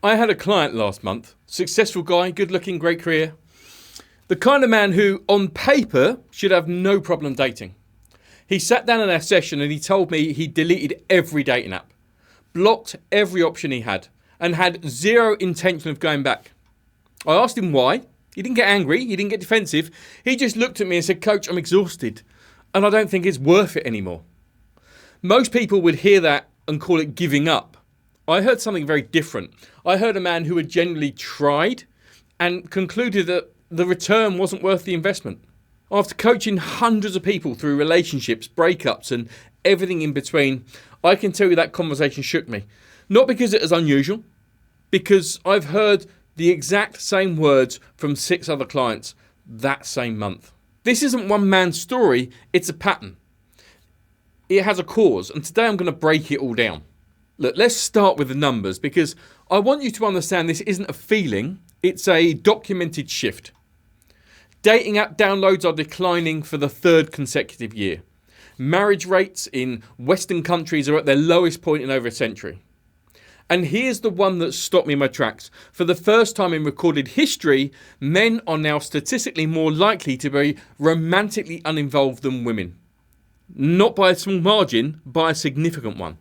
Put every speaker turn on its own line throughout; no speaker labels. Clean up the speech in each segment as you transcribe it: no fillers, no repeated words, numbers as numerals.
I had a client last month, successful guy, good looking, great career. The kind of man who, on paper, should have no problem dating. He sat down in our session and he told me he deleted every dating app, blocked every option he had, and had zero intention of going back. I asked him why. He didn't get angry, he didn't get defensive. He just looked at me and said, "Coach, I'm exhausted and I don't think it's worth it anymore." Most people would hear that and call it giving up. I heard something very different. I heard a man who had genuinely tried and concluded that the return wasn't worth the investment. After coaching hundreds of people through relationships, breakups, and everything in between, I can tell you that conversation shook me. Not because it was unusual, because I've heard the exact same words from 6 other clients that same month. This isn't one man's story, it's a pattern. It has a cause, and today I'm going to break it all down. Look, let's start with the numbers, because I want you to understand this isn't a feeling, it's a documented shift. Dating app downloads are declining for the 3rd consecutive year. Marriage rates in Western countries are at their lowest point in over a century. And here's the one that stopped me in my tracks. For the first time in recorded history, men are now statistically more likely to be romantically uninvolved than women. Not by a small margin, by a significant one.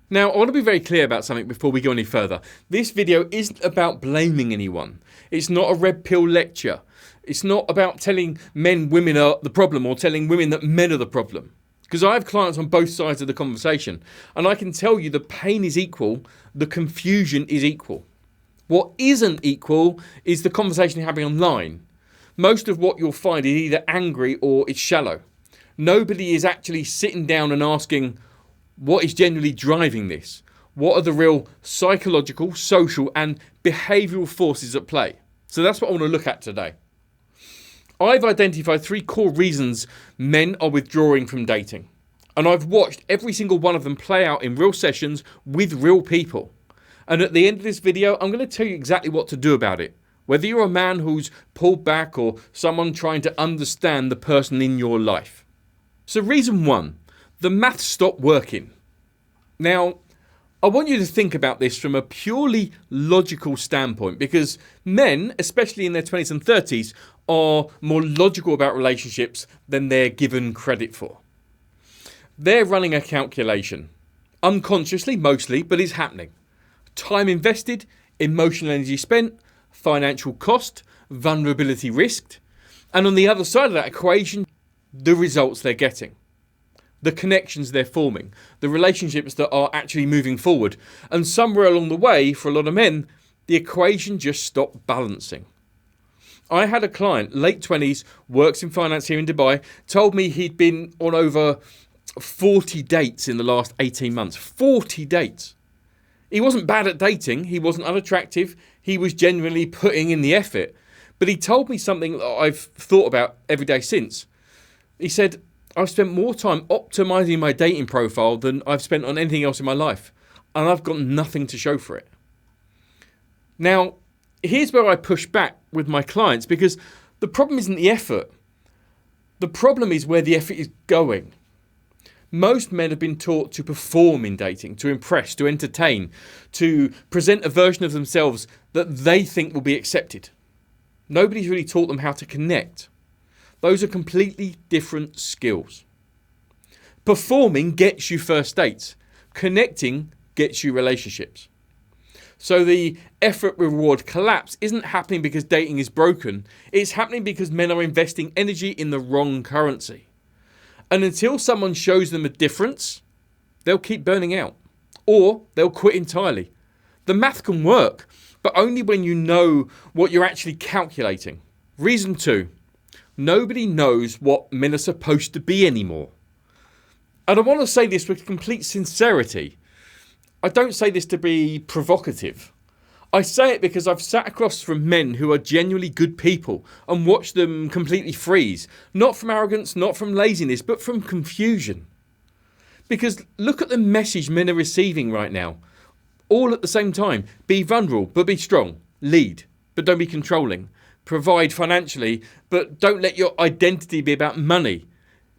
Now, I want to be very clear about something before we go any further. This video isn't about blaming anyone. It's not a red pill lecture. It's not about telling men women are the problem or telling women that men are the problem. Because I have clients on both sides of the conversation. And I can tell you the pain is equal, the confusion is equal. What isn't equal is the conversation you're having online. Most of what you'll find is either angry or it's shallow. Nobody is actually sitting down and asking, what is genuinely driving this? What are the real psychological, social, and behavioural forces at play? So that's what I want to look at today. I've identified 3 core reasons men are withdrawing from dating. And I've watched every single one of them play out in real sessions with real people. And at the end of this video, I'm going to tell you exactly what to do about it. Whether you're a man who's pulled back or someone trying to understand the person in your life. So reason 1. The maths stopped working. Now, I want you to think about this from a purely logical standpoint, because men, especially in their 20s and 30s, are more logical about relationships than they're given credit for. They're running a calculation, unconsciously mostly, but it's happening. Time invested, emotional energy spent, financial cost, vulnerability risked, and on the other side of that equation, the results they're getting. The connections they're forming, the relationships that are actually moving forward. And somewhere along the way, for a lot of men, the equation just stopped balancing. I had a client, late 20s, works in finance here in Dubai, told me he'd been on over 40 dates in the last 18 months. 40 dates. He wasn't bad at dating, he wasn't unattractive, he was genuinely putting in the effort. But he told me something that I've thought about every day since. He said, I've spent more time optimizing my dating profile than I've spent on anything else in my life. And I've got nothing to show for it. Now, here's where I push back with my clients, because the problem isn't the effort. The problem is where the effort is going. Most men have been taught to perform in dating, to impress, to entertain, to present a version of themselves that they think will be accepted. Nobody's really taught them how to connect. Those are completely different skills. Performing gets you first dates. Connecting gets you relationships. So the effort reward collapse isn't happening because dating is broken. It's happening because men are investing energy in the wrong currency. And until someone shows them a difference, they'll keep burning out. Or they'll quit entirely. The math can work, but only when you know what you're actually calculating. Reason 2. Nobody knows what men are supposed to be anymore. And I want to say this with complete sincerity. I don't say this to be provocative. I say it because I've sat across from men who are genuinely good people and watched them completely freeze. Not from arrogance, not from laziness, but from confusion. Because look at the message men are receiving right now. All at the same time. Be vulnerable, but be strong. Lead, but don't be controlling. Provide financially, but don't let your identity be about money.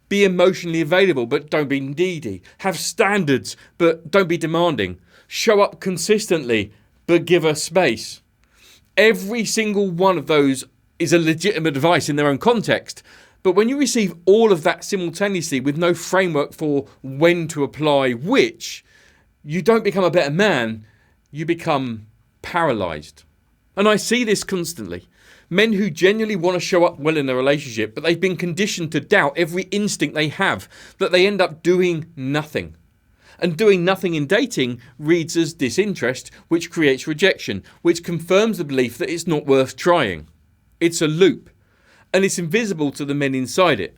Be emotionally available, but don't be needy. Have standards, but don't be demanding. Show up consistently, but give her space. Every single one of those is a legitimate advice in their own context. But when you receive all of that simultaneously with no framework for when to apply which, you don't become a better man, you become paralysed. And I see this constantly. Men who genuinely want to show up well in a relationship, but they've been conditioned to doubt every instinct they have, that they end up doing nothing. And doing nothing in dating reads as disinterest, which creates rejection, which confirms the belief that it's not worth trying. It's a loop, and it's invisible to the men inside it.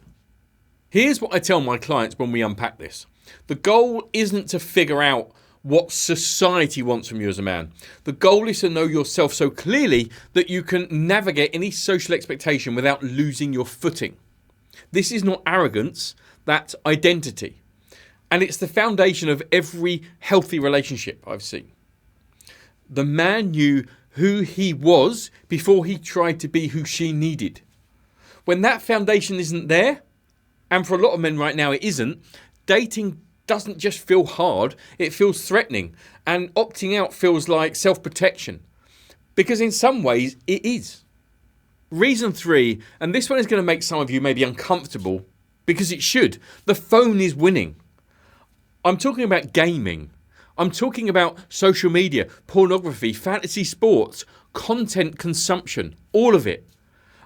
Here's what I tell my clients when we unpack this. The goal isn't to figure out what society wants from you as a man. The goal is to know yourself so clearly that you can navigate any social expectation without losing your footing. This is not arrogance, that's identity. And it's the foundation of every healthy relationship I've seen. The man knew who he was before he tried to be who she needed. When that foundation isn't there, and for a lot of men right now it isn't, dating doesn't just feel hard, it feels threatening. And opting out feels like self-protection. Because in some ways it is. Reason 3, and this one is going to make some of you maybe uncomfortable, because it should. The phone is winning. I'm talking about gaming. I'm talking about social media, pornography, fantasy sports, content consumption, all of it.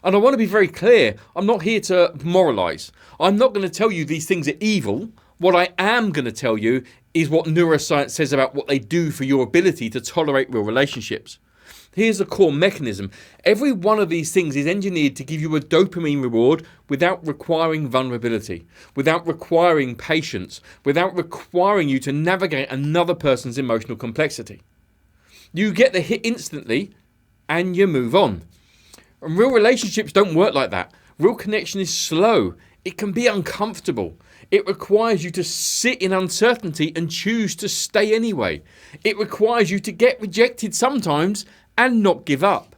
And I want to be very clear, I'm not here to moralise. I'm not going to tell you these things are evil. What I am going to tell you is what neuroscience says about what they do for your ability to tolerate real relationships. Here's the core mechanism. Every one of these things is engineered to give you a dopamine reward without requiring vulnerability, without requiring patience, without requiring you to navigate another person's emotional complexity. You get the hit instantly and you move on. And real relationships don't work like that. Real connection is slow. It can be uncomfortable. It requires you to sit in uncertainty and choose to stay anyway. It requires you to get rejected sometimes and not give up.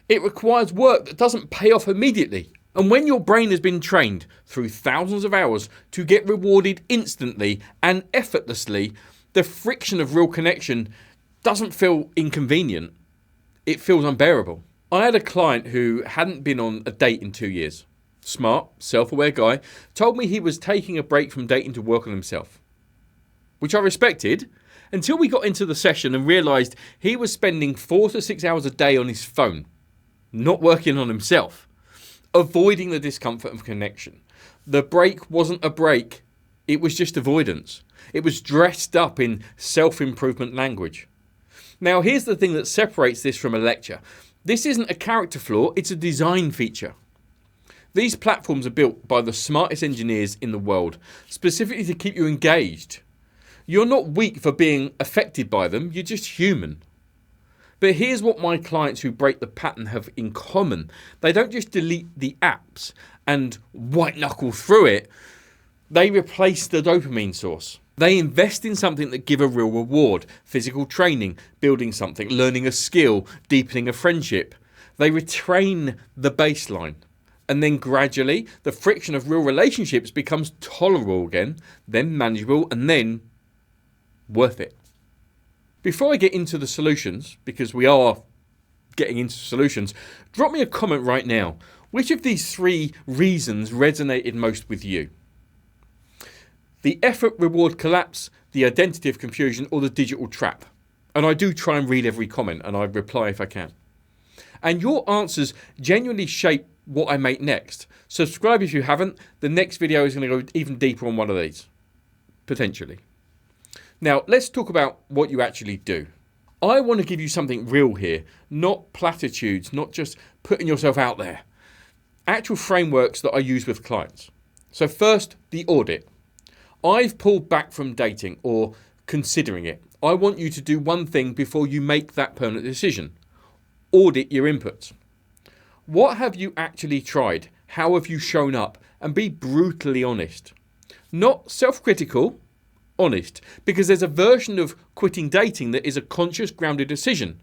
It requires work that doesn't pay off immediately. And when your brain has been trained through thousands of hours to get rewarded instantly and effortlessly, the friction of real connection doesn't feel inconvenient. It feels unbearable. I had a client who hadn't been on a date in 2 years. Smart, self-aware guy, told me he was taking a break from dating to work on himself, which I respected until we got into the session and realised he was spending 4 to 6 hours a day on his phone, not working on himself, avoiding the discomfort of connection. The break wasn't a break, it was just avoidance. It was dressed up in self-improvement language. Now here's the thing that separates this from a lecture. This isn't a character flaw, it's a design feature. These platforms are built by the smartest engineers in the world, specifically to keep you engaged. You're not weak for being affected by them, you're just human. But here's what my clients who break the pattern have in common. They don't just delete the apps and white knuckle through it, they replace the dopamine source. They invest in something that gives a real reward, physical training, building something, learning a skill, deepening a friendship. They retrain the baseline. And then gradually, the friction of real relationships becomes tolerable again, then manageable, and then worth it. Before I get into the solutions, because we are getting into solutions, drop me a comment right now. Which of these 3 reasons resonated most with you? The effort-reward collapse, the identity of confusion, or the digital trap? And I do try and read every comment, and I reply if I can. And your answers genuinely shape what I make next. Subscribe if you haven't. The next video is going to go even deeper on one of these, potentially. Now, let's talk about what you actually do. I want to give you something real here, not platitudes, not just putting yourself out there. Actual frameworks that I use with clients. So first, the audit. I've pulled back from dating or considering it. I want you to do one thing before you make that permanent decision. Audit your inputs. What have you actually tried? How have you shown up? And be brutally honest. Not self-critical, honest. Because there's a version of quitting dating that is a conscious, grounded decision.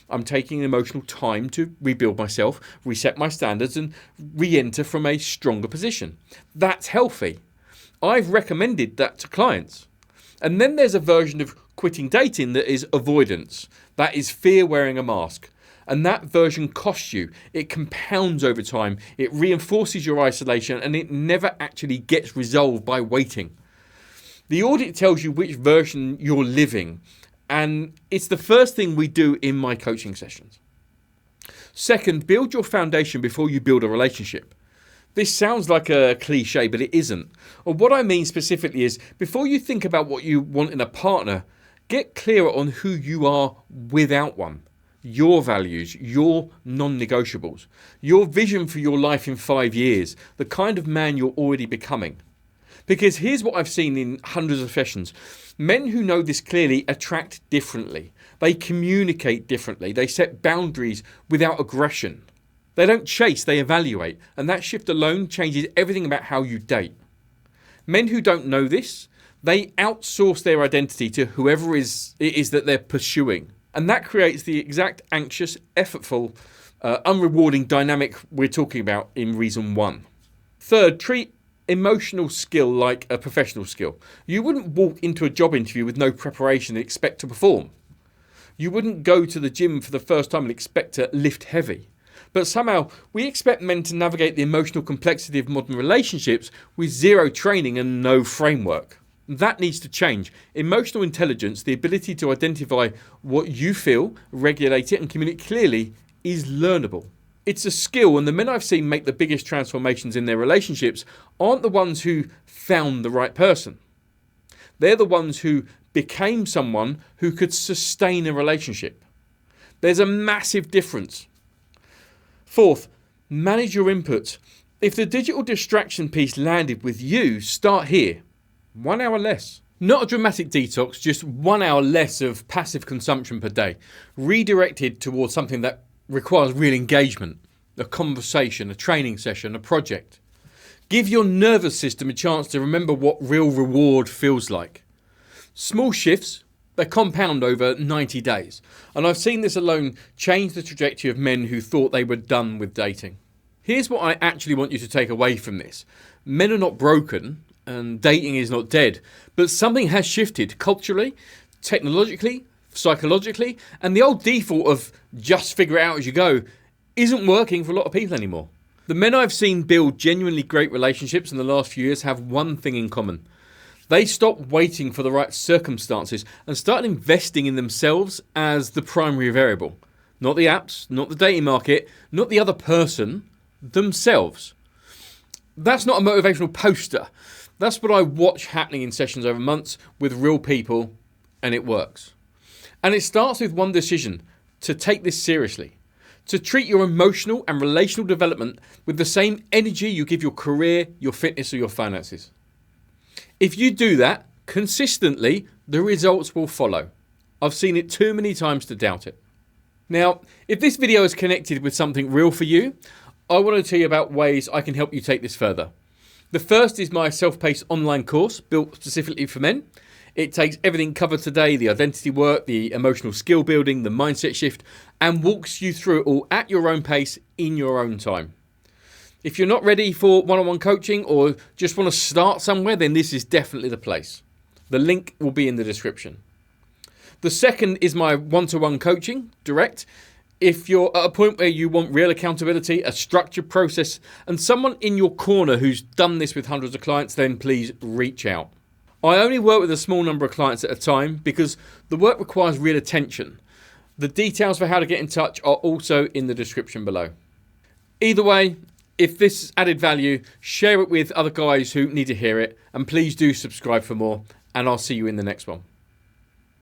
I'm taking emotional time to rebuild myself, reset my standards, and re-enter from a stronger position. That's healthy. I've recommended that to clients. And then there's a version of quitting dating that is avoidance. That is fear wearing a mask. And that version costs you. It compounds over time. It reinforces your isolation and it never actually gets resolved by waiting. The audit tells you which version you're living, and it's the first thing we do in my coaching sessions. Second, build your foundation before you build a relationship. This sounds like a cliche, but it isn't. Or what I mean specifically is, before you think about what you want in a partner, get clearer on who you are without one. Your values, your non-negotiables, your vision for your life in 5 years, the kind of man you're already becoming. Because here's what I've seen in hundreds of sessions. Men who know this clearly attract differently. They communicate differently. They set boundaries without aggression. They don't chase, they evaluate. And that shift alone changes everything about how you date. Men who don't know this, they outsource their identity to whoever it is that they're pursuing. And that creates the exact anxious, effortful, unrewarding dynamic we're talking about in reason 1. Third, treat emotional skill like a professional skill. You wouldn't walk into a job interview with no preparation and expect to perform. You wouldn't go to the gym for the first time and expect to lift heavy. But somehow we expect men to navigate the emotional complexity of modern relationships with zero training and no framework. That needs to change. Emotional intelligence, the ability to identify what you feel, regulate it and communicate clearly, is learnable. It's a skill, and the men I've seen make the biggest transformations in their relationships aren't the ones who found the right person. They're the ones who became someone who could sustain a relationship. There's a massive difference. Fourth, manage your inputs. If the digital distraction piece landed with you, start here. 1 hour less. Not a dramatic detox, just 1 hour less of passive consumption per day, redirected towards something that requires real engagement, a conversation, a training session, a project. Give your nervous system a chance to remember what real reward feels like. Small shifts, they compound over 90 days. And I've seen this alone change the trajectory of men who thought they were done with dating. Here's what I actually want you to take away from this. Men are not broken and dating is not dead, but something has shifted culturally, technologically, psychologically, and the old default of just figure it out as you go isn't working for a lot of people anymore. The men I've seen build genuinely great relationships in the last few years have one thing in common. They stopped waiting for the right circumstances and started investing in themselves as the primary variable. Not the apps, not the dating market, not the other person, themselves. That's not a motivational poster. That's what I watch happening in sessions over months with real people, and it works. And it starts with one decision: to take this seriously, to treat your emotional and relational development with the same energy you give your career, your fitness, or your finances. If you do that consistently, the results will follow. I've seen it too many times to doubt it. Now, if this video is connected with something real for you, I want to tell you about ways I can help you take this further. The first is my self-paced online course built specifically for men. It takes everything covered today, the identity work, the emotional skill building, the mindset shift, and walks you through it all at your own pace in your own time. If you're not ready for one-on-one coaching or just want to start somewhere, then this is definitely the place. The link will be in the description. The second is my one-to-one coaching, direct. If you're at a point where you want real accountability, a structured process, and someone in your corner who's done this with hundreds of clients, then please reach out. I only work with a small number of clients at a time because the work requires real attention. The details for how to get in touch are also in the description below. Either way, if this added value, share it with other guys who need to hear it, and please do subscribe for more, and I'll see you in the next one.